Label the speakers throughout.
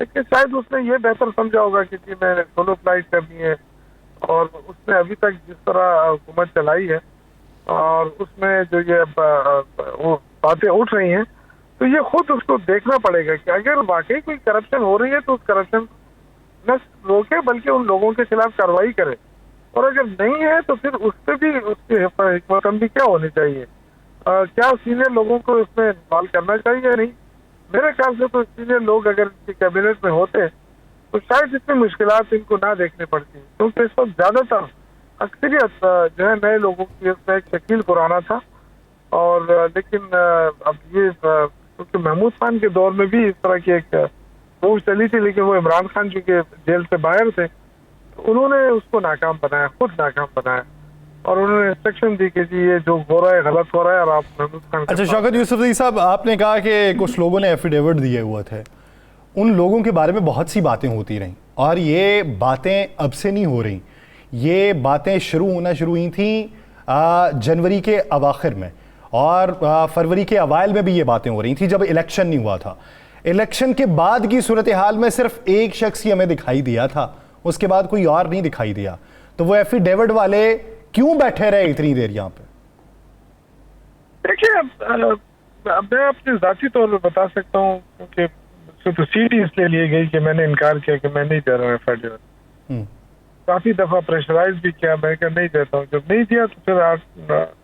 Speaker 1: لیکن شاید اس نے یہ بہتر سمجھا ہوگا کہ جی میں سولو فلائٹ کرنی ہے، اور اس نے ابھی تک جس طرح حکومت چلائی ہے اور اس میں جو یہ وہ باتیں اٹھ رہی ہیں، تو یہ خود اس کو دیکھنا پڑے گا کہ اگر واقعی کوئی کرپشن ہو رہی ہے تو اس کرپشن نہ روکے بلکہ ان لوگوں کے خلاف کارروائی کرے، اور اگر نہیں ہے تو پھر اس پہ بھی اس کی حکمت عملی کیا ہونی چاہیے، کیا سینئر لوگوں کو اس میں انوالو کرنا چاہیے یا نہیں. میرے خیال سے تو سینئر لوگ اگر اس کی کیبنٹ میں ہوتے تو شاید اتنی مشکلات ان کو نہ دیکھنی پڑتی، کیونکہ اس وقت زیادہ تر اکثریت جو ہے نئے لوگوں کی اس میں ایک شکیل پرانا تھا. اور لیکن اب یہ کیونکہ محمود خان کے دور میں بھی اس طرح کی ایک موو چلی تھی، لیکن وہ عمران خان چونکہ جیل سے باہر تھے انہوں نے اس کو ناکام بنایا، خود ناکام بنایا، اور انہوں نے انسٹرکشن دی کہ جی یہ جو ہو رہا ہے غلط ہو رہا ہے اور آپ محمود خان.
Speaker 2: اچھا شوکت یوسفزئی صاحب، آپ نے کہا کہ کچھ لوگوں نے ایفیڈیوٹ دیے ہوئے تھے، ان لوگوں کے بارے میں بہت سی باتیں ہوتی رہیں اور یہ باتیں اب سے نہیں ہو رہی، یہ باتیں شروع ہوئی تھیں جنوری کے اواخر میں، اور فروری کے اوائل میں بھی یہ باتیں ہو رہی تھیں جب الیکشن نہیں ہوا تھا. الیکشن کے بعد کی صورتحال میں صرف ایک شخص ہی ہمیں دکھائی دیا تھا، اس کے بعد کوئی اور نہیں دکھائی دیا. تو وہ ایفیڈیوٹ والے کیوں بیٹھے رہے اتنی دیر یہاں پہ؟
Speaker 1: دیکھیے میں اپنے ذاتی طور پہ بتا سکتا ہوں، کیونکہ تو سیٹ ہی اس لیے لی گئی کہ میں نے انکار کیا کہ میں نہیں دے رہا ہوں ایفیڈیوٹ. کافی دفعہ پریشرائز بھی کیا، میں کہ نہیں دیتا ہوں. جب نہیں دیا تو پھر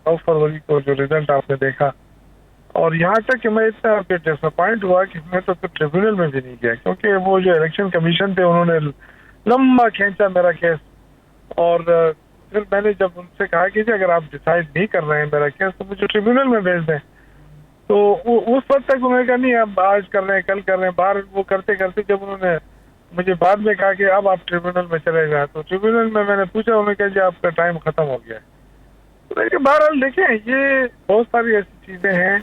Speaker 1: 9 فروری کو جو رزلٹ آپ نے دیکھا، اور یہاں تک کہ میں اتنا ڈس اپوائنٹ ہوا کہ میں تو پھر ٹریبیونل میں بھی نہیں گیا، کیونکہ وہ جو الیکشن کمیشن تھے انہوں نے لمبا کھینچا میرا کیس. اور پھر میں نے جب ان سے کہا کہ اگر آپ ڈیسائیڈ نہیں کر رہے ہیں میرا کیس تو مجھے ٹریبیونل میں بھیج دیں، تو اس وقت تک انہوں نے کہا نہیں اب آج کر رہے ہیں کل کر رہے ہیں. باہر وہ کرتے کرتے جب انہوں نے مجھے بعد میں کہا کہ اب آپ ٹریبیونل میں چلے گئے، تو ٹریبیونل میں نے پوچھا، انہوں نے کہا جی آپ کا ٹائم ختم ہو گیا ہے. تو بہرحال دیکھیں یہ بہت ساری ایسی چیزیں ہیں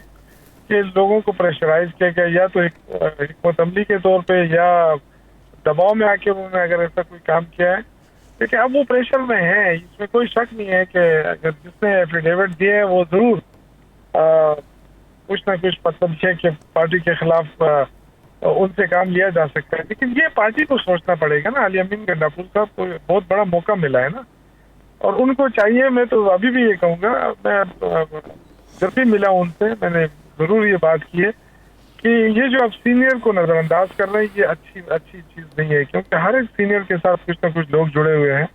Speaker 1: کہ لوگوں کو پریشرائز کیا گیا، یا تو حکمت عملی کے طور پہ یا دباؤ میں آ کے انہوں نے اگر ایسا کوئی کام کیا ہے. لیکن اب وہ پریشر میں ہیں، اس میں کوئی شک نہیں ہے کہ اگر جس نے ایفیڈیوٹ دیے ہیں وہ ضرور کچھ نہ کچھ مطلب ہے کہ پارٹی کے خلاف ان سے کام لیا جا سکتا ہے. لیکن یہ پارٹی کو سوچنا پڑے گا نا. علی امین گنڈاپور صاحب کو بہت بڑا موقع ملا ہے نا، اور ان کو چاہیے، میں تو ابھی بھی یہ کہوں گا، میں جب بھی ملا ان سے میں نے ضرور یہ بات کی ہے کہ یہ جو اب سینئر کو نظر انداز کر رہے ہیں یہ اچھی چیز نہیں ہے، کیونکہ ہر ایک سینئر کے ساتھ کچھ نہ کچھ لوگ جڑے ہوئے ہیں.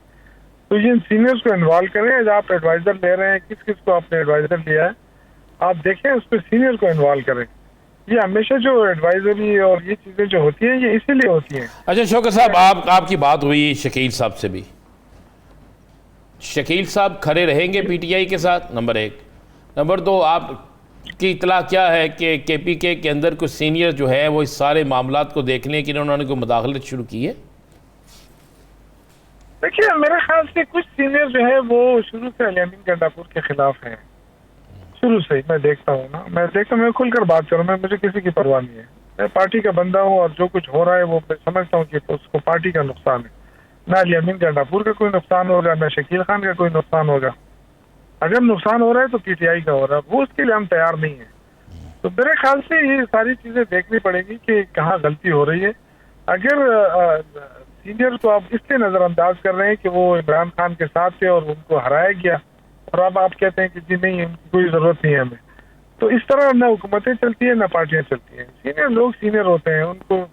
Speaker 1: تو یہ سینئرز کو انوالو کریں. جب آپ ایڈوائزر لے رہے ہیں، کس کو آپ نے ایڈوائزر لیا ہے آپ دیکھیں، اس پہ سینئر کو انوالو کریں. یہ ہمیشہ جو ایڈوائزری اور یہ چیزیں جو ہوتی ہیں یہ اسی لیے ہوتی ہیں.
Speaker 3: اچھا شوکت صاحب، آپ کی بات ہوئی شکیل صاحب سے بھی، شکیل صاحب کھڑے رہیں گے پی ٹی آئی کے ساتھ؟ نمبر 1. نمبر 2، آپ کی اطلاع کیا ہے کہ کے پی کے اندر کچھ سینئر جو ہے وہ اس سارے معاملات کو دیکھنے کے لیے انہوں نے کوئی مداخلت شروع کی ہے؟
Speaker 1: دیکھیے میرے خیال سے کچھ سینئر جو ہے وہ شروع سے علی امین گنڈاپور کے خلاف ہیں، شروع سے ہی. میں دیکھتا ہوں نا، میں کھل کر بات کروں، مجھے کسی کی پرواہ نہیں ہے. میں پارٹی کا بندہ ہوں اور جو کچھ ہو رہا ہے وہ میں سمجھتا ہوں کہ اس کو پارٹی کا نقصان ہے. نہ علی امین گنڈاپور کا کوئی نقصان ہوگا، نہ شکیل خان کا کوئی نقصان ہوگا. اگر نقصان ہو رہا ہے تو پی ٹی آئی کا ہو رہا ہے، وہ اس کے لیے ہم تیار نہیں ہیں. تو میرے خیال سے یہ ساری چیزیں دیکھنی پڑے گی کہ کہاں غلطی ہو رہی ہے. اگر سینئر کو آپ اس لیے نظر انداز کر رہے ہیں کہ وہ عمران خان کے ساتھ تھے اور ان کو ہرایا گیا، اور اب آپ کہتے ہیں کہ جی نہیں ان کی کوئی ضرورت نہیں ہے ہمیں، تو اس طرح نہ حکومتیں چلتی ہیں نہ پارٹیاں چلتی ہیں. سینئر لوگ سینئر ہوتے ہیں، ان کو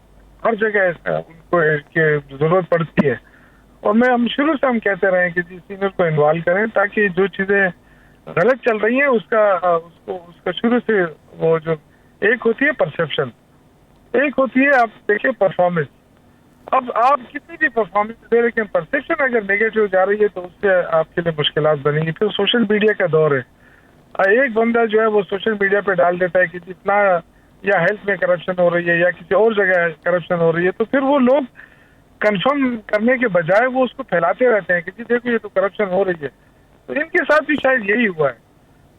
Speaker 1: ہر جگہ ان کو ضرورت پڑتی ہے. اور ہم شروع سے ہم کہتے رہے کہ جی سینئر کو انوالو کریں تاکہ جو چیزیں غلط چل رہی ہیں اس کا شروع سے وہ جو ایک ہوتی ہے پرسیپشن، ایک ہوتی ہے آپ دیکھیں پرفارمنس. اب آپ کتنی بھی پرفارمنس دے، لیکن پرسیپشن اگر نیگیٹو جا رہی ہے تو اس سے آپ کے لیے مشکلات بنیں گی. پھر سوشل میڈیا کا دور ہے، ایک بندہ جو ہے وہ سوشل میڈیا پہ ڈال دیتا ہے کہ جتنا یا ہیلتھ میں کرپشن ہو رہی ہے یا کسی اور جگہ کرپشن ہو رہی ہے، تو پھر وہ لوگ کنفرم کرنے کے بجائے وہ اس کو پھیلاتے رہتے ہیں کہ جی دیکھو یہ تو کرپشن ہو رہی ہے. تو ان کے ساتھ بھی شاید یہی ہوا ہے.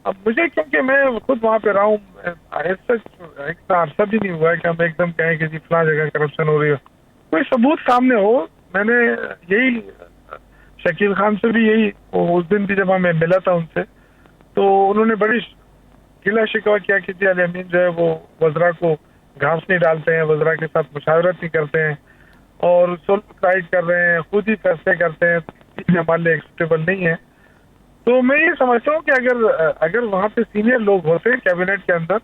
Speaker 1: اب مجھے کیونکہ میں خود وہاں پہ رہا ہوں، اتنا عرصہ بھی نہیں ہوا ہے کہ ہم ایک دم کہیں کہ جی فلاں جگہ کرپشن ہو رہی ہے. کوئی ثبوت سامنے ہو. میں نے یہی شکیل خان سے بھی یہی اس دن بھی جب میں ملا تھا ان سے، تو انہوں نے بڑی گلا شکوہ کیا کہ جی علی امین جو ہے وہ وزراء کو گھاس نہیں ڈالتے ہیں, وزراء کے ساتھ مشاورت نہیں کرتے ہیں, اور سولو رائڈ کر رہے ہیں, خود ہی فیصلے کرتے ہیں, چیزیں ہمارے لیے ایکسپٹیبل نہیں ہے. تو میں یہ سمجھتا ہوں کہ اگر وہاں پہ سینئر لوگ ہوتے کیبنٹ کے اندر,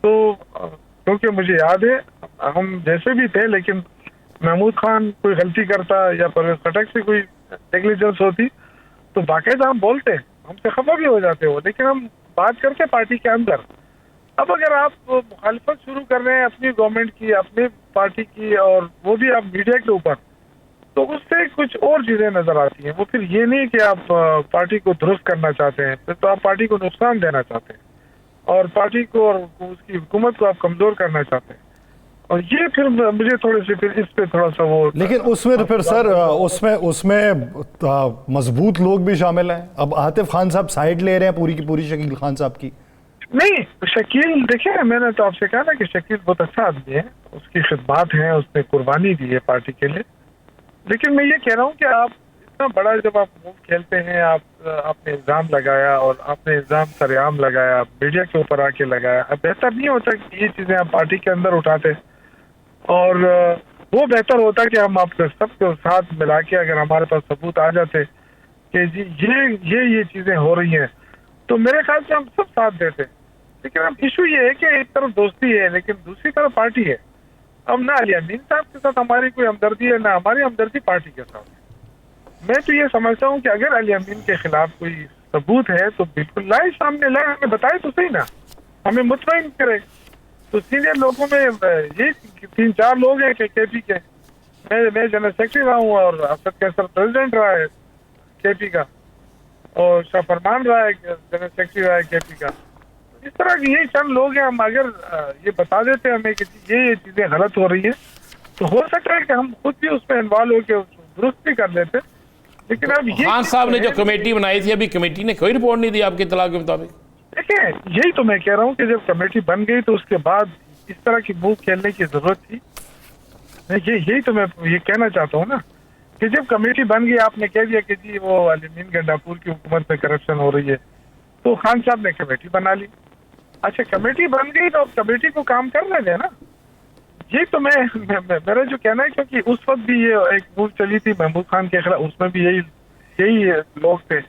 Speaker 1: تو کیونکہ مجھے یاد ہے ہم جیسے بھی تھے, لیکن محمود خان کوئی غلطی کرتا یا پرویز خٹک سے کوئی نیگلیجنس ہوتی تو باقاعدہ ہم بولتے, ہم سے خفا بھی ہو جاتے وہ, لیکن ہم بات کرتے پارٹی کے اندر. اب اگر آپ مخالفت شروع کر رہے ہیں اپنی گورنمنٹ کی, اپنی پارٹی کی, اور وہ بھی آپ میڈیا کے اوپر, تو اس سے کچھ اور چیزیں نظر آتی ہیں. وہ پھر یہ نہیں کہ آپ پارٹی کو درست کرنا چاہتے ہیں, پھر تو آپ پارٹی کو نقصان دینا چاہتے ہیں, اور پارٹی کو اور اس کی حکومت کو آپ کمزور کرنا چاہتے ہیں. اور یہ پھر مجھے تھوڑے سے پھر اس پہ تھوڑا سا وہ,
Speaker 2: لیکن اس میں تو پھر سر اس میں مضبوط لوگ بھی شامل ہیں. اب عاطف خان صاحب سائیڈ لے رہے ہیں پوری کی پوری شکیل خان صاحب کی.
Speaker 1: نہیں, شکیل دیکھیں, میں نے تو آپ سے کہا نا کہ شکیل بہت اچھا آدمی ہے, اس کی خدمات ہیں, اس نے قربانی دی ہے پارٹی کے لیے. لیکن میں یہ کہہ رہا ہوں کہ آپ اتنا بڑا جب آپ موو کھیلتے ہیں, آپ نے الزام لگایا, اور آپ نے الزام سر عام لگایا, میڈیا کے اوپر آ کے لگایا, اب بہتر نہیں ہوتا کہ یہ چیزیں آپ پارٹی کے اندر اٹھاتے, اور وہ بہتر ہوتا کہ ہم آپ کے سب کو ساتھ ملا کے اگر ہمارے پاس ثبوت آ جاتے کہ جی یہ چیزیں ہو رہی ہیں, تو میرے خیال سے ہم سب ساتھ دیتے. لیکن اب ایشو یہ ہے کہ ایک طرف دوستی ہے لیکن دوسری طرف پارٹی ہے. اب نہ علی امین صاحب کے ساتھ ہماری کوئی ہمدردی ہے, نہ ہماری ہمدردی پارٹی کے ساتھ. میں تو یہ سمجھتا ہوں کہ اگر علی امین کے خلاف کوئی ثبوت ہے تو بالکل لائے سامنے, لائے, ہمیں بتائے تو صحیح نا, ہمیں مطمئن کرے. تو سینئر لوگوں میں یہ 3-4 لوگ ہیں کہ کے پی کے, میں جنرل سیکرٹری رہا ہوں, اور اسد کیسر پریزیڈنٹ رہا ہے کے پی کا, اور شاہ فرمان رہا ہے جنرل سیکرٹری رہا ہے کے پی کا. اس طرح کی یہی چند لوگ ہیں. ہم اگر یہ بتا دیتے ہمیں کہ یہ چیزیں غلط ہو رہی ہیں, تو ہو سکتا ہے کہ ہم خود بھی اس میں انوالو ہو کے درست بھی کر لیتے. لیکن اب
Speaker 3: خان صاحب نے جو کمیٹی بنائی تھی, ابھی کمیٹی نے کوئی رپورٹ نہیں دی آپ کی اطلاع کے مطابق.
Speaker 1: دیکھیں, یہی تو میں کہہ رہا ہوں کہ جب کمیٹی بن گئی تو اس کے بعد اس طرح کی موو کھیلنے کی ضرورت تھی. یہی تو میں یہ کہنا چاہتا ہوں نا کہ جب کمیٹی بن گئی, آپ نے کہہ دیا کہ جی وہ علی امین گنڈاپور کی حکومت میں کرپشن ہو رہی ہے, تو خان صاحب نے کمیٹی بنا لی. اچھا, کمیٹی بن گئی تو اب کمیٹی کو کام کرنا دے نا. یہ تو میرا جو کہنا ہے, کیونکہ اس وقت بھی یہ ایک موو چلی تھی محمود خان کے خلاف, اس میں بھی یہی لوگ تھے.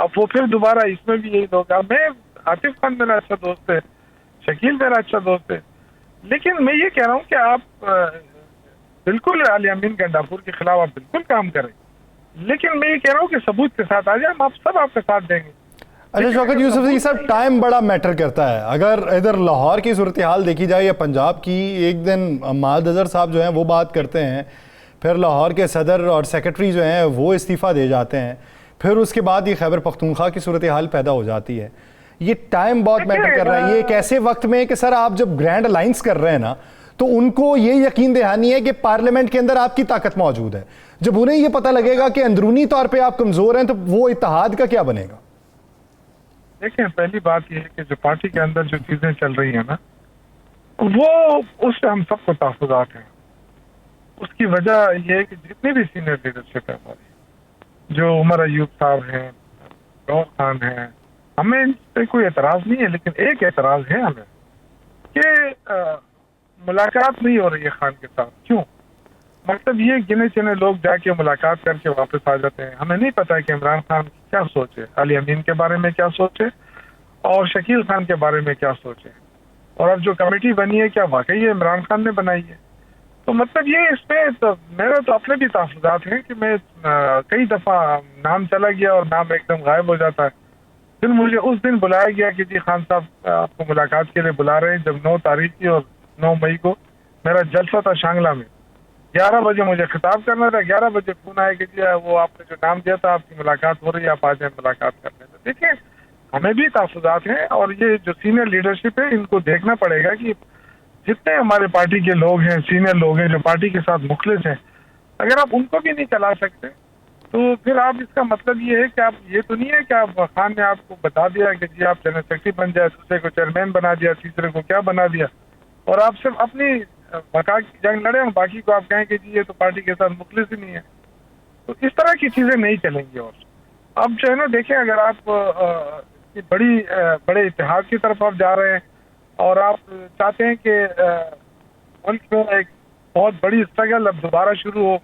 Speaker 1: اب وہ پھر دوبارہ اس میں بھی یہی لوگ. اب میں عاطف خان میرا اچھا دوست ہے, شکیل میرا اچھا دوست ہے, لیکن میں یہ کہہ رہا ہوں کہ آپ بالکل علی امین گنڈاپور کے خلاف آپ بالکل کام کریں, لیکن میں یہ کہہ رہا ہوں کہ ثبوت کے ساتھ آ جائیں, ہم آپ سب آپ کا ساتھ دیں گے.
Speaker 2: اچھا شوکت یوسف جی صاحب, ٹائم بڑا میٹر کرتا ہے. اگر ادھر لاہور کی صورتحال دیکھی جائے یا پنجاب کی, ایک دن معاد اظہر صاحب جو ہیں وہ بات کرتے ہیں, پھر لاہور کے صدر اور سیکرٹری جو ہیں وہ استعفیٰ دے جاتے ہیں, پھر اس کے بعد یہ خیبر پختونخوا کی صورتحال پیدا ہو جاتی ہے. یہ ٹائم بہت میٹر کر رہا ہے. یہ ایک ایسے وقت میں کہ سر آپ جب گرینڈ الائنس کر رہے ہیں نا, تو ان کو یہ یقین دہانی ہے کہ پارلیمنٹ کے اندر آپ کی طاقت موجود ہے. جب انہیں یہ پتہ لگے گا کہ اندرونی طور پہ آپ کمزور ہیں, تو وہ اتحاد کا کیا بنے گا؟
Speaker 1: دیکھیں, پہلی بات یہ ہے کہ جو پارٹی کے اندر جو چیزیں چل رہی ہیں نا, وہ اس سے ہم سب کو تحفظات ہیں. اس کی وجہ یہ ہے کہ جتنی بھی سینئر لیڈرشپ ہے ہماری, جو عمر ایوب صاحب ہیں, روح خان ہیں, ہمیں ان پہ کوئی اعتراض نہیں ہے, لیکن ایک اعتراض ہے ہمیں کہ ملاقات نہیں ہو رہی ہے خان کے ساتھ. کیوں؟ مطلب یہ گنے چنے لوگ جا کے ملاقات کر کے واپس آ جاتے ہیں. ہمیں نہیں پتا کہ عمران خان کیا سوچے, علی امین کے بارے میں کیا سوچے, اور شکیل خان کے بارے میں کیا سوچے, اور اب جو کمیٹی بنی ہے کیا واقعی یہ عمران خان نے بنائی ہے. تو مطلب یہ اس میں میرے تو اپنے بھی تحفظات ہیں کہ میں کئی دفعہ نام چلا گیا اور نام ایک دم غائب ہو جاتا ہے. پھر مجھے اس دن بلایا گیا کہ جی خان صاحب آپ کو ملاقات کے لیے بلا رہے ہیں, جب 9 تاریخ کی اور 9 مئی کو میرا جلسہ تھا شانگلہ میں. 11 بجے مجھے خطاب کرنا تھا, 11 بجے فون آیا کہ جی وہ آپ نے جو نام دیا تھا آپ کی ملاقات ہو رہی ہے, آپ آ جائیں ملاقات کرنے. تو دیکھیں, ہمیں بھی تحفظات ہیں, اور یہ جو سینئر لیڈرشپ ہے ان کو دیکھنا پڑے گا کہ جتنے ہمارے پارٹی کے لوگ ہیں, سینئر لوگ ہیں جو پارٹی کے ساتھ مخلص ہیں, اگر آپ ان کو بھی نہیں چلا سکتے تو پھر آپ اس کا مطلب یہ ہے کہ آپ یہ تو نہیں ہے کہ آپ خان نے آپ کو بتا دیا کہ جی آپ جنرل سیکرٹری بن جائے, دوسرے کو چیئرمین بنا دیا, تیسرے کو کیا بنا دیا, اور آپ صرف اپنی بقا کی جنگ لڑیں اور باقی کو آپ کہیں کہ جی یہ تو پارٹی کے ساتھ مخلص ہی نہیں ہے. تو اس طرح کی چیزیں نہیں چلیں گی. اور اب جو ہے نا, دیکھیں, اگر آپ بڑے اتحاد کی طرف آپ جا رہے ہیں اور آپ چاہتے ہیں کہ ملک میں ایک بہت بڑی اسٹرگل اب دوبارہ شروع ہو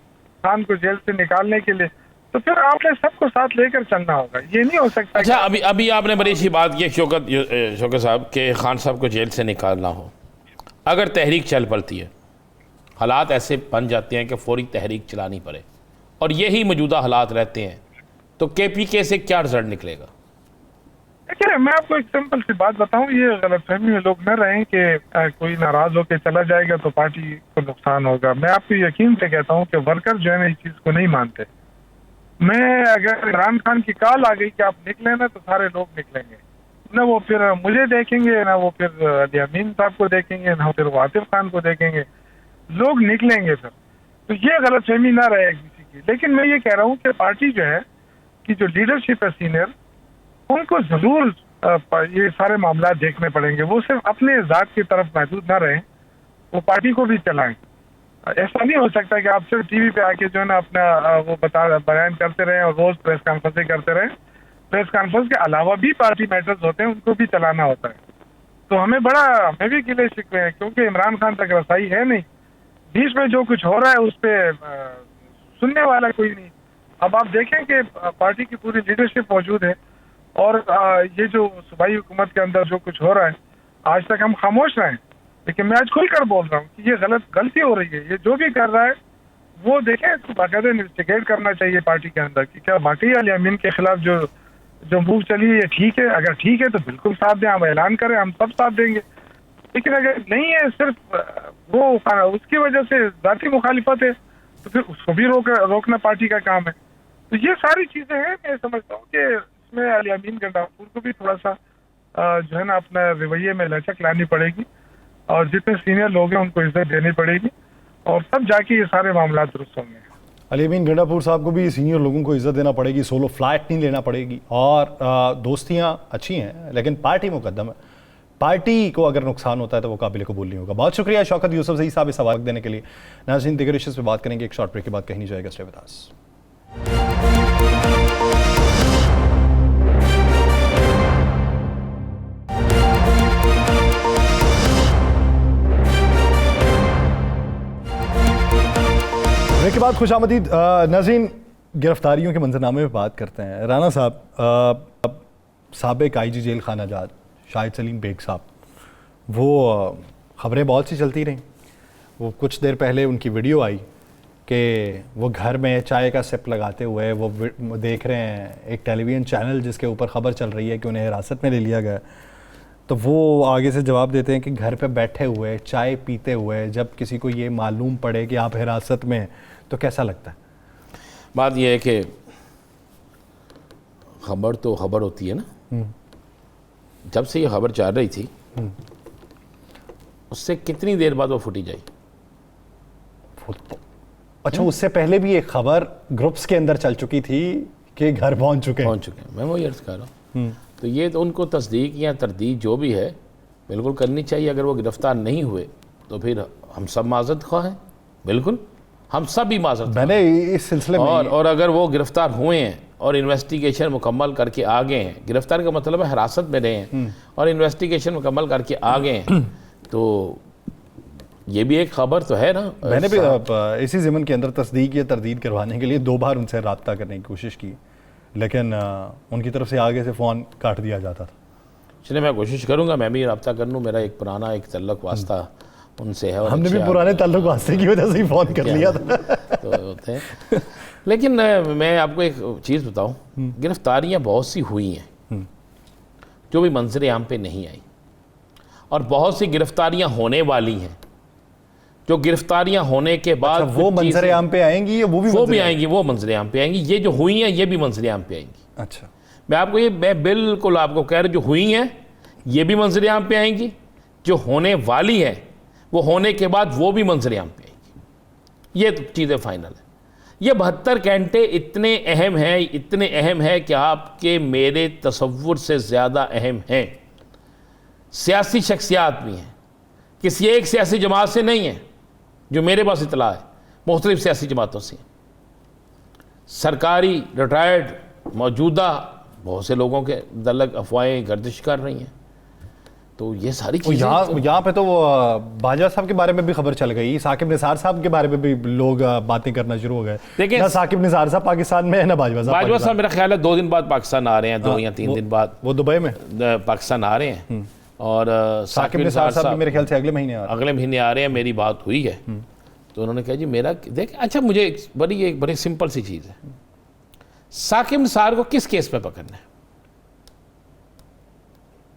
Speaker 1: خان کو جیل سے نکالنے کے لیے، تو پھر آپ نے سب کو ساتھ لے کر چلنا ہوگا. یہ نہیں ہو سکتا.
Speaker 3: اچھا، ابھی آپ نے بڑی اچھی بات کی شوکت صاحب کہ خان صاحب کو جیل سے نکالنا ہو. اگر تحریک چل پڑتی ہے، حالات ایسے بن جاتے ہیں کہ فوری تحریک چلانی پڑے، اور یہی موجودہ حالات رہتے ہیں، تو کے پی کے سے کیا رزلٹ نکلے گا؟
Speaker 1: دیکھیے، میں آپ کو ایک سمپل سی بات بتاؤں، یہ غلط فہمی میں لوگ نہ رہیں کہ کوئی ناراض ہو کے چلا جائے گا تو پارٹی کو نقصان ہوگا. میں آپ کو یقین سے کہتا ہوں کہ ورکر جو ہے نا اس چیز کو نہیں مانتے. میں اگر عمران خان کی کال آ گئی کہ آپ نکلیں نا تو سارے لوگ نکلیں گے. نہ وہ پھر مجھے دیکھیں گے، نہ وہ پھر علی امین صاحب کو دیکھیں گے، نہ پھر وہ عاطف خان کو دیکھیں گے. لوگ نکلیں گے پھر. تو یہ غلط فہمی نہ رہے کسی کی. لیکن میں یہ کہہ رہا ہوں کہ پارٹی جو ہے کہ جو لیڈرشپ ہے سینئر، ان کو ضرور یہ سارے معاملات دیکھنے پڑیں گے. وہ صرف اپنے ذات کی طرف محدود نہ رہیں، وہ پارٹی کو بھی چلائیں. ایسا نہیں ہو سکتا کہ آپ صرف ٹی وی پہ آ کے جو ہے نا اپنا وہ بیان کرتے رہیں اور روز پریس کانفرنسیں کرتے رہیں. پریس کانفرنس کے علاوہ بھی پارٹی میٹرز ہوتے ہیں، ان کو بھی چلانا ہوتا ہے. تو ہمیں بھی گلے شکوے ہیں کیونکہ عمران خان تک رسائی ہے نہیں. بیچ میں جو کچھ ہو رہا ہے اس پہ سننے والا کوئی نہیں. اب آپ دیکھیں کہ پارٹی کی پوری لیڈرشپ موجود ہے، اور یہ جو صوبائی حکومت کے اندر جو کچھ ہو رہا ہے آج تک ہم خاموش رہے. لیکن میں آج کھل کر بول رہا ہوں کہ یہ غلطی ہو رہی ہے. یہ جو بھی کر رہا ہے وہ دیکھیں، اس کو باقاعدہ انویسٹیگیٹ کرنا چاہیے پارٹی کے اندر کہ کیا واقعی علی امین کے خلاف جو موو چلی ہے یہ ٹھیک ہے. اگر ٹھیک ہے تو بالکل ساتھ دیں، ہم اعلان کریں، ہم سب ساتھ دیں گے. لیکن اگر نہیں ہے، صرف وہ اس کی وجہ سے ذاتی مخالفت ہے، تو پھر اس کو بھی روکنا پارٹی کا کام ہے. تو یہ ساری چیزیں ہیں. میں سمجھتا ہوں کہ اس میں علی امین گنڈاپور کو بھی تھوڑا سا جو ہے نا اپنا رویے میں لچک لانی پڑے گی، اور جتنے سینئر لوگ ہیں ان کو عزت دینی پڑے گی، اور تب جا کے یہ سارے معاملات درست ہوں گے.
Speaker 2: علی امین گنڈاپور صاحب کو بھی سینئر لوگوں کو عزت دینا پڑے گی، سولو فلائٹ نہیں لینا پڑے گی. اور دوستیاں اچھی ہیں لیکن پارٹی مقدم ہے. پارٹی کو اگر نقصان ہوتا ہے تو وہ قابل قبول نہیں ہوگا. بہت شکریہ شوکت یوسف زئی صاحب اس سوال دینے کے لیے. ناظرین، دیگر ایشوز پہ بات کریں گے. ایک شارٹ بریک کے بعد کہیں نہیں جائے گا. Stay with us. بریک کے بعد خوش آمدید. ناظرین، گرفتاریوں کے منظرنامے پہ بات کرتے ہیں. رانا صاحب، سابق آئی جی جیل خانہ جات شاہد سلیم بیگ صاحب، وہ خبریں بہت سی چلتی رہیں. وہ کچھ دیر پہلے ان کی ویڈیو آئی کہ وہ گھر میں چائے کا سپ لگاتے ہوئے وہ دیکھ رہے ہیں ایک ٹیلی ویژن چینل جس کے اوپر خبر چل رہی ہے کہ انہیں حراست میں لے لیا گیا. تو وہ آگے سے جواب دیتے ہیں کہ گھر پہ بیٹھے ہوئے چائے پیتے ہوئے جب کسی کو یہ معلوم پڑے کہ آپ حراست میں ہیں تو کیسا لگتا ہے؟
Speaker 3: بات یہ ہے کہ خبر تو خبر ہوتی ہے نا. جب سے یہ خبر چل رہی تھی اس سے کتنی دیر بعد وہ پھوٹی جائی؟
Speaker 2: اچھا، اس سے پہلے بھی ایک خبر گروپس کے اندر چل چکی تھی کہ گھر پہنچ چکے ہیں.
Speaker 3: میں وہی عرض کر رہا ہوں. تو یہ تو ان کو تصدیق یا تردید جو بھی ہے بالکل کرنی چاہیے. اگر وہ گرفتار نہیں ہوئے تو پھر ہم سب معذرت خواہ ہیں. بالکل ہم سب ہی معذرت خواہ ہیں.
Speaker 2: میں نے اس سلسلے میں
Speaker 3: اور اگر وہ گرفتار ہوئے ہیں اور انویسٹیگیشن مکمل کر کے آگے ہیں، گرفتار کا مطلب ہے حراست میں رہے ہیں اور انویسٹیگیشن مکمل کر کے آگے ہیں، تو یہ بھی ایک خبر تو ہے نا.
Speaker 2: میں نے بھی اسی ضمن کے اندر تصدیق یا تردید کروانے کے لیے 2 بار ان سے رابطہ کرنے کی کوشش کی، لیکن ان کی طرف سے آگے سے فون کاٹ دیا جاتا تھا.
Speaker 3: چلے میں کوشش کروں گا، میں بھی رابطہ کر لوں. میرا ایک پرانا ایک تعلق واسطہ ان سے ہے.
Speaker 2: ہم نے بھی پرانے تعلق واسطے کی وجہ سے ہی فون کر لیا تھا.
Speaker 3: تو ہوتے ہیں. لیکن میں آپ کو ایک چیز بتاؤں، گرفتاریاں بہت سی ہوئی ہیں جو بھی منظر عام پہ نہیں آئی، اور بہت سی گرفتاریاں ہونے والی ہیں جو گرفتاریاں ہونے کے بعد
Speaker 2: وہ منظر عام پہ آئیں گی یا وہ بھی
Speaker 3: آئیں گی؟ وہ منظر عام پہ آئیں گی. یہ جو ہوئی ہیں یہ بھی منظر عام پہ آئیں گی.
Speaker 2: اچھا،
Speaker 3: میں بالکل آپ کو کہہ رہا ہوں، جو ہوئی ہیں یہ بھی منظر عام پہ آئیں گی، جو ہونے والی ہے وہ ہونے کے بعد وہ بھی منظر عام پہ آئیں گی. یہ چیزیں فائنل ہیں. یہ 72 گھنٹے اتنے اہم ہیں کہ آپ کے میرے تصور سے زیادہ اہم ہیں. سیاسی شخصیات بھی ہیں، کسی ایک سیاسی جماعت سے نہیں ہیں جو میرے پاس اطلاع ہے، مختلف سیاسی جماعتوں سے. سرکاری ریٹائرڈ موجودہ بہت سے لوگوں کے متعلق افواہیں گردش کر رہی ہیں. تو یہ ساری چیزیں
Speaker 2: یہاں پہ تو وہ باجوہ صاحب کے بارے میں بھی خبر چل گئی, ثاقب نثار صاحب کے بارے میں بھی لوگ باتیں کرنا شروع ہو گئے.
Speaker 3: دیکھیں
Speaker 2: نہ ثاقب نثار صاحب پاکستان میں ہے نہ باجوہ
Speaker 3: صاحب میرا خیال ہے 2 دن بعد پاکستان آ رہے ہیں, 2 یا 3 دن بعد
Speaker 2: وہ دبئی میں
Speaker 3: پاکستان آ رہے ہیں. اور
Speaker 2: ثاقب نثار صاحب میرے خیال سے اگلے مہینے
Speaker 3: آ رہے ہیں. میری بات ہوئی ہے تو انہوں نے کہا جی میرا دیکھ, اچھا مجھے ایک بڑی سمپل سی چیز ہے, ثاقب نثار کو کس کیس پہ پکڑنا ہے؟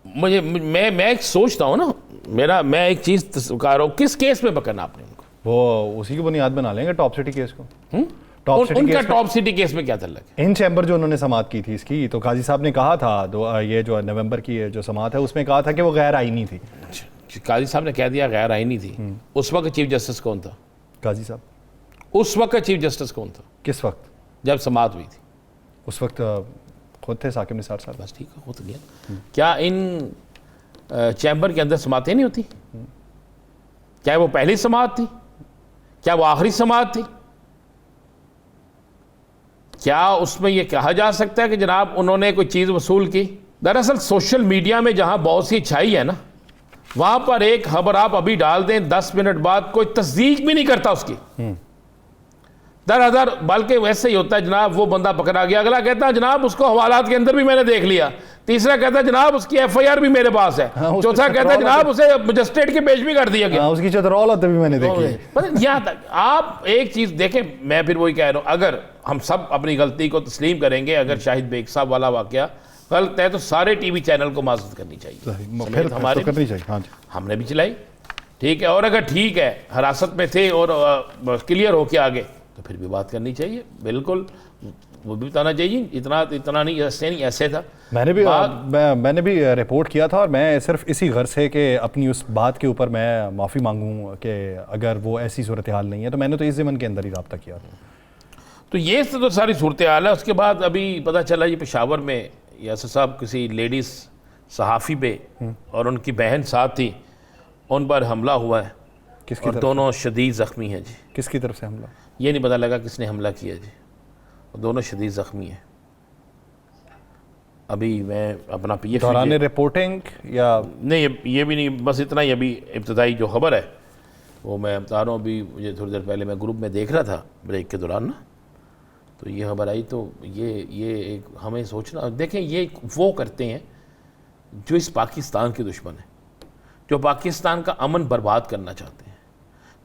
Speaker 3: میں ایک سوچتا ہوں نا, میں ایک چیز کہہ رہا ہوں, کس کیس پہ پکڑنا آپ نے ان کو؟
Speaker 2: وہ اسی کی بنیاد بنا لیں گے ٹاپ سٹی کیس کو.
Speaker 3: ان کا ٹاپ سٹی کیس میں کیا تعلق ہے؟
Speaker 2: ان چیمبر جو انہوں نے سماعت کی تھی اس کی, تو قاضی صاحب نے کہا تھا یہ جو نومبر کی جو سماعت ہے اس میں کہا تھا کہ وہ غیر آئینی تھی.
Speaker 3: قاضی صاحب نے کہہ دیا غیر آئینی تھی. اس وقت چیف جسٹس کون تھا؟
Speaker 2: قاضی صاحب.
Speaker 3: اس وقت چیف جسٹس کون تھا؟
Speaker 2: کس وقت؟
Speaker 3: جب سماعت ہوئی تھی.
Speaker 2: اس وقت خود تھے ثاقب نثار صاحب.
Speaker 3: بس ٹھیک ہے, ہو تو گیا. کیا ان چیمبر کے اندر سماعتیں نہیں ہوتی؟ کیا وہ پہلی سماعت تھی؟ کیا وہ آخری سماعت تھی؟ کیا اس میں یہ کہا جا سکتا ہے کہ جناب انہوں نے کوئی چیز وصول کی؟ دراصل سوشل میڈیا میں جہاں بہت سی چھائی ہے نا, وہاں پر ایک خبر آپ ابھی ڈال دیں 10 منٹ بعد کوئی تصدیق بھی نہیں کرتا اس کی. در بلکہ ویسے ہی ہوتا ہے جناب, وہ بندہ پکڑا گیا, اگلا کہتا ہے جناب اس کو حوالات کے اندر بھی میں نے دیکھ لیا, تیسرا کہتا ہے جناب اس کی FIR بھی میرے پاس ہے, چوتھا کہتا ہے جناب اسے مجسٹریٹ کے پیش بھی کر دیا گیا,
Speaker 2: اس کی چترولت بھی میں نے دیکھی.
Speaker 3: یہاں تک آپ ایک چیز دیکھیں, میں پھر وہی کہہ رہا ہوں, اگر ہم سب اپنی غلطی کو تسلیم کریں گے, اگر شاہد بیگ صاحب والا واقعہ غلط ہے تو سارے ٹی وی چینل کو معذرت کرنی چاہیے. ہم نے بھی چلائی, ٹھیک ہے, اور اگر ٹھیک ہے حراست میں تھے اور کلیئر ہو کے آگے تو پھر بھی بات کرنی چاہیے. بالکل وہ بھی بتانا چاہیے, اتنا نہیں ایسے تھا.
Speaker 2: میں نے بھی رپورٹ کیا تھا, اور میں صرف اسی غرض سے کہ اپنی اس بات کے اوپر میں معافی مانگوں کہ اگر وہ ایسی صورتحال نہیں ہے تو میں نے تو اس ضمن کے اندر ہی رابطہ کیا تھا.
Speaker 3: تو یہ تو ساری صورتحال ہے. اس کے بعد ابھی پتہ چلا یہ پشاور میں یاسر صاحب کسی لیڈیز صحافی پہ اور ان کی بہن ساتھ تھی, ان پر حملہ ہوا ہے.
Speaker 2: کس کی
Speaker 3: اور دونوں شدید زخمی ہیں جی.
Speaker 2: کس کی طرف سے حملہ؟
Speaker 3: یہ نہیں پتہ لگا کس نے حملہ کیا جی, دونوں شدید زخمی ہیں. ابھی میں اپنا PF
Speaker 2: دوران رپورٹنگ یا
Speaker 3: نہیں, یہ بھی نہیں, بس اتنا ہی. ابھی ابتدائی جو خبر ہے وہ میں بتا رہا ہوں. ابھی مجھے تھوڑی دیر پہلے میں گروپ میں دیکھ رہا تھا بریک کے دوران نا, تو یہ خبر آئی. تو یہ ایک ہمیں سوچنا, دیکھیں یہ وہ کرتے ہیں جو اس پاکستان کے دشمن ہیں, جو پاکستان کا امن برباد کرنا چاہتے ہیں.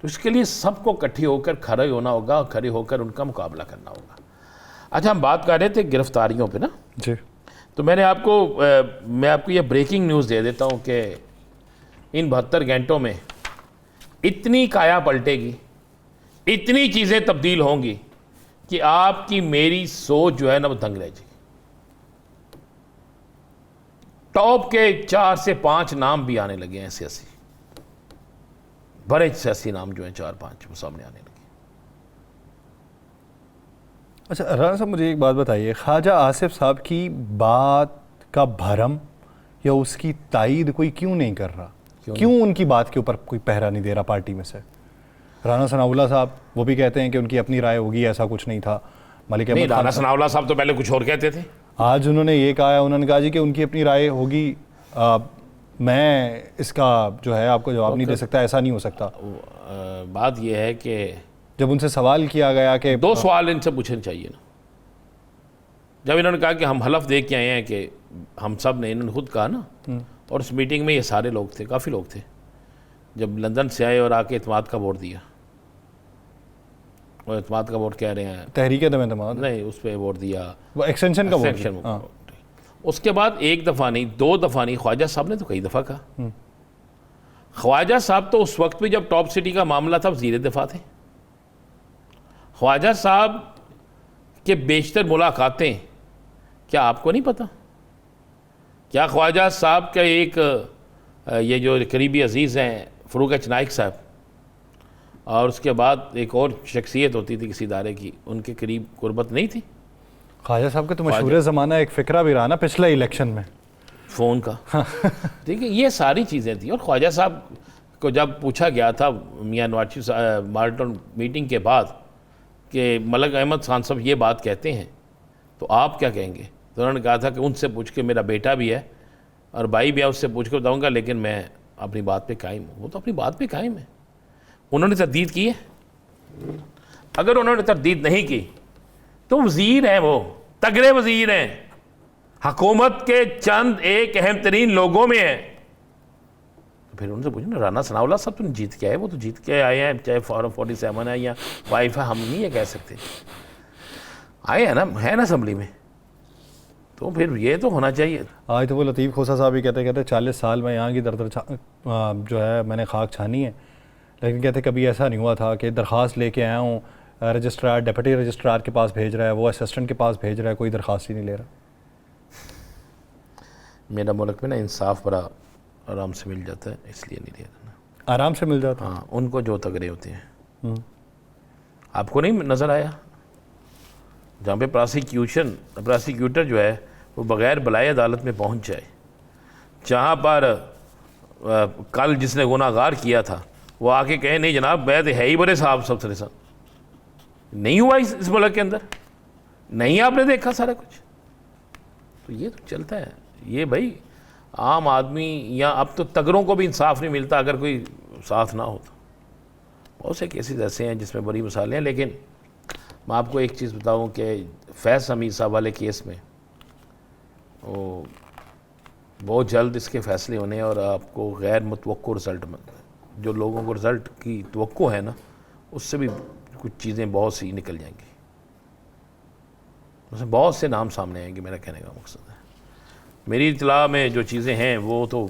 Speaker 3: تو اس کے لیے سب کو اکٹھے ہو کر کھڑے ہونا ہوگا, اور کھڑے ہو کر ان کا مقابلہ کرنا ہوگا. اچھا, ہم بات کر رہے تھے گرفتاریوں پہ نا
Speaker 2: جی,
Speaker 3: تو میں آپ کو یہ بریکنگ نیوز دے دیتا ہوں کہ ان 72 گھنٹوں میں اتنی کایا پلٹے گی, اتنی چیزیں تبدیل ہوں گی کہ آپ کی میری سوچ جو ہے نا وہ دنگ رہ جائے گی. ٹاپ کے 4 سے 5 نام بھی آنے لگے ہیں, سیاسی بڑے سیاسی نام جو ہیں 4-5 وہ سامنے آنے لگے.
Speaker 2: اچھا رانا صاحب, مجھے ایک بات بتائیے, خواجہ آصف صاحب کی بات کا بھرم یا اس کی تائید کوئی کیوں نہیں کر رہا؟ کیوں ان کی بات کے اوپر کوئی پہرا نہیں دے رہا پارٹی میں سے؟ رانا ثناء اللہ صاحب وہ بھی کہتے ہیں کہ ان کی اپنی رائے ہوگی, ایسا کچھ نہیں تھا. ملک احمد
Speaker 3: رانا ثناء اللہ صاحب تو پہلے کچھ اور کہتے تھے,
Speaker 2: آج انہوں نے یہ کہا, انہوں نے کہا جی کہ ان کی اپنی رائے ہوگی. میں اس کا جو ہے آپ کو جواب نہیں دے سکتا, ایسا نہیں ہو سکتا.
Speaker 3: بات یہ ہے کہ
Speaker 2: جب ان سے سوال کیا گیا کہ
Speaker 3: 2 سوال ان سے پوچھنے چاہیے نا. جب انہوں نے کہا کہ ہم حلف دے کے آئے ہیں کہ ہم سب نے, انہوں نے خود کہا نا, اور اس میٹنگ میں یہ سارے لوگ تھے, کافی لوگ تھے, جب لندن سے آئے اور آ کے اعتماد کا ووٹ دیا, وہ اعتماد کا ووٹ کہہ رہے ہیں,
Speaker 2: تحریک اعتماد
Speaker 3: نہیں, اس پہ ووٹ دیا,
Speaker 2: وہ ایکسٹینشن کا ووٹ.
Speaker 3: اس کے بعد 1 دفعہ نہیں 2 دفعہ نہیں, خواجہ صاحب نے تو کئی دفعہ کہا. خواجہ صاحب تو اس وقت بھی جب ٹاپ سٹی کا معاملہ تھا وزیر دفاع تھے. خواجہ صاحب کے بیشتر ملاقاتیں کیا آپ کو نہیں پتا؟ کیا خواجہ صاحب کا ایک یہ جو قریبی عزیز ہیں فروغ نائک صاحب, اور اس کے بعد ایک اور شخصیت ہوتی تھی کسی ادارے کی, ان کے قریب قربت نہیں تھی؟
Speaker 2: خواجہ صاحب کا تو مشہور زمانہ ایک فکرہ بھی رہا نا پچھلے الیکشن میں,
Speaker 3: فون کا. ٹھیک ہے, یہ ساری چیزیں تھیں. اور خواجہ صاحب کو جب پوچھا گیا تھا میاں نواز شریف مارٹن میٹنگ کے بعد کہ ملک احمد خان صاحب یہ بات کہتے ہیں تو آپ کیا کہیں گے, تو انہوں نے کہا تھا کہ ان سے پوچھ کے, میرا بیٹا بھی ہے اور بھائی بھی اس سے پوچھ کر بتاؤں گا، لیکن میں اپنی بات پہ قائم ہوں. وہ تو اپنی بات پہ قائم ہے. انہوں نے تردید کی ہے. اگر انہوں نے تردید نہیں کی تو وزیر ہیں، وہ تگڑے وزیر ہیں، حکومت کے چند ایک اہم ترین لوگوں میں ہیں. پھر ان سے پوچھیں نا، رانا ثناء اللہ صاحب تو جیت کے آئے، وہ تو جیت کے آئے ہیں، چاہے فارم 47 ہے یا 5 ہے، ہم نہیں یہ کہہ سکتے. آئے ہیں نا، ہے نا اسمبلی میں، تو پھر یہ تو ہونا چاہیے.
Speaker 2: آج تو وہ لطیف کھوسا صاحب ہی کہتے 40 سال میں یہاں کی جو ہے میں نے خاک چھانی ہے، لیکن کہتے کبھی ایسا نہیں ہوا تھا کہ درخواست لے کے آیا ہوں، رجسٹرار ڈپٹی رجسٹرار کے پاس بھیج رہا ہے، وہ اسسٹنٹ کے پاس بھیج رہا ہے، کوئی درخواست ہی نہیں لے رہا.
Speaker 3: میرا ملک میں نا انصاف بڑا آرام سے مل جاتا ہے، اس لیے نہیں لے رہا.
Speaker 2: آرام سے مل جاتا.
Speaker 3: ہاں، ان کو جو تگڑے ہوتے ہیں. آپ کو نہیں نظر آیا جہاں پہ پراسیکیوٹر جو ہے وہ بغیر بلائے عدالت میں پہنچ جائے، جہاں پر کل جس نے گناہ گار کیا تھا وہ آ کے کہے نہیں جناب میں تو ہے ہی بڑے صاحب سب سے ساتھ. نہیں ہوا اس ملک کے اندر، نہیں آپ نے دیکھا سارا کچھ. تو یہ تو چلتا ہے. یہ بھائی عام آدمی یا اب تو تگڑوں کو بھی انصاف نہیں ملتا اگر کوئی ساتھ نہ ہو. تو بہت سے کیسز ایسے ہیں جس میں بڑی مثالیں ہیں. لیکن میں آپ کو ایک چیز بتاؤں کہ فیض حمید صاحب والے کیس میں وہ بہت جلد اس کے فیصلے ہونے ہیں، اور آپ کو غیر متوقع رزلٹ میں جو لوگوں کو رزلٹ کی توقع ہے نا، اس سے بھی کچھ چیزیں بہت سی نکل جائیں گی. بہت سے نام سامنے آئیں گے. میرا کہنے کا مقصد ہے، میری اطلاع میں جو چیزیں ہیں وہ تو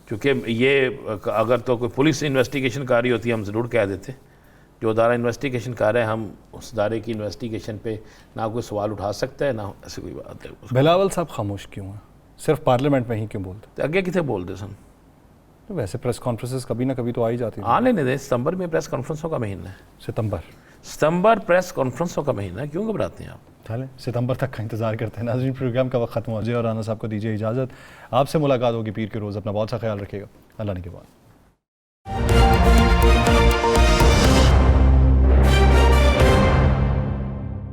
Speaker 3: چونکہ یہ اگر تو کوئی پولیس انویسٹیگیشن کر رہی ہوتی ہے ہم ضرور کہہ دیتے. جو ادارہ انویسٹیگیشن کر رہے ہیں ہم اس ادارے کی انویسٹیگیشن پہ نہ کوئی سوال اٹھا سکتا ہے، نہ ایسی کوئی بات ہے.
Speaker 2: بلاول صاحب خاموش کیوں ہیں؟ صرف پارلیمنٹ میں ہی کیوں بولتے؟
Speaker 3: آگے کتنے بول دے سن؟
Speaker 2: ویسے پریس کانفرنسز کبھی نہ کبھی تو آ ہی جاتی ہیں.
Speaker 3: آ لینے دیں. ستمبر میں پریس کانفرنسوں کا مہینہ ہے. ستمبر پریس کانفرنسوں کا مہینہ ہے. کیوں گھبراتے ہیں آپ؟
Speaker 2: چلیں ستمبر تک کا انتظار کرتے ہیں. ناظرین پروگرام کا وقت ختم ہو جائے اور رانا صاحب کو دیجیے اجازت. آپ سے ملاقات ہوگی پیر کے روز. اپنا بہت سا خیال رکھیے گا. اللہ نگہبان.